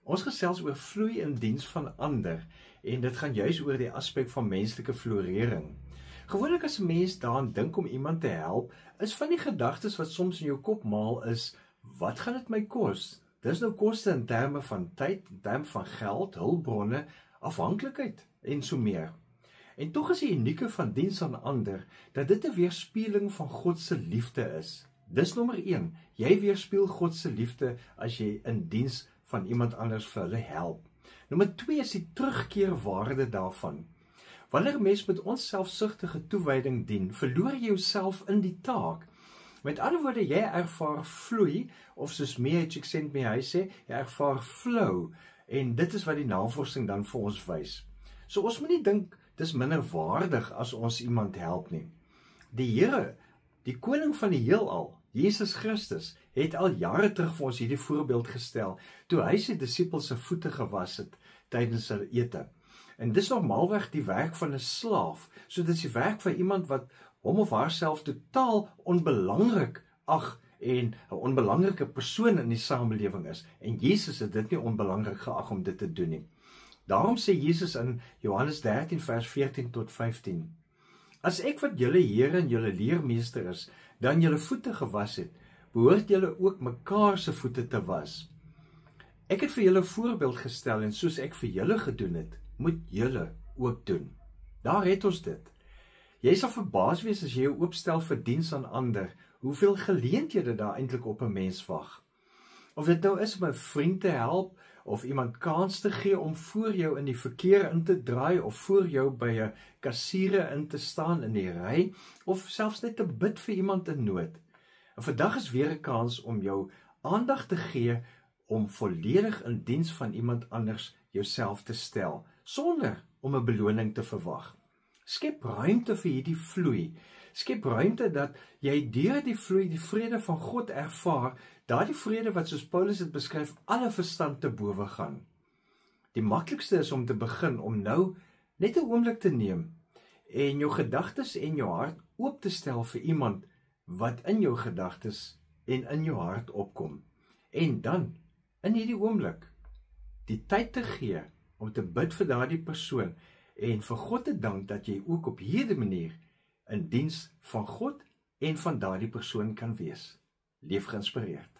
Ons gesels oor vloei in diens van ander en dit gaan juis oor die aspek van menslike florering. Gewoonlik as 'n mens daaraan dink om iemand te help, is van die gedagtes wat soms in jou kop maal is, wat gaan dit my kos? Dis nou koste in terme van tyd, in terme van geld, hulpbronne, afhanklikheid en so meer. En tog is die unieke van diens aan ander, dat dit 'n weerspieëling van God se liefde is. Dis nommer 1, jy weerspieël God se liefde as jy in diens van iemand anders vir hulle help. Nommer 2 is die terugkeerwaarde daarvan. Wanneer 'n mens met onselfsugtige toewyding dien, verloor jy jouself in die taak. Met ander woorde, jy ervaar vloei, of soos Mia Csikszentmihalyi sê, jy ervaar flow, en dit is wat die navorsing dan vir ons wys. So ons moet nie dink, dis minder waardig as ons iemand help nie. Die Here, die koning van die heelal, Jesus Christus, het al jare terug vir ons hierdie voorbeeld gestel, toe hy sy disippels se voete gewas het, tydens hulle ete. En dis normaalweg die werk van 'n slaaf, so dit is die werk van iemand wat hom of haarself totaal onbelangrik ag en 'n onbelangrike persoon in die samelewing is. En Jesus het dit nie onbelangrik geag om dit te doen nie. Daarom sê Jesus in Johannes 13 vers 14 tot 15, as ek wat julle Here en julle leermeester is, dan julle voete gewas het, behoort julle ook mekaar se voete te was. Ek het vir julle 'n voorbeeld gestel en soos ek vir julle gedoen het, moet julle ook doen. Daar het ons dit. Jy sal verbaas wees as jy jou oopstel vir diens aan ander, hoeveel geleenthede daar eintlik op 'n mens wag. Of dit nou is om 'n vriend te help, of iemand kans te gee om voor jou in die verkeer in te draai, of voor jou by 'n kassiere in te staan in die ry, of selfs net te bid vir iemand in nood. En vandag is weer 'n kans om jou aandag te gee om volledig in diens van iemand anders jouself te stel, sonder om 'n beloning te verwag. Skep ruimte vir hierdie vloei. Skep ruimte dat jy deur die vloei die vrede van God ervaar, daardie vrede wat soos Paulus dit beskryf, alle verstand te bowe gaan. Die maklikste is om te begin om nou net 'n oomblik te neem en jou gedagtes en jou hart oop te stel vir iemand wat in jou gedagtes en in jou hart opkom. En dan, in hierdie oomblik, die tyd te gee om te bid vir daardie persoon en vir God te dank dat jy ook op hierdie manier in diens van God en van daardie persoon kan wees. Leef geïnspireerd.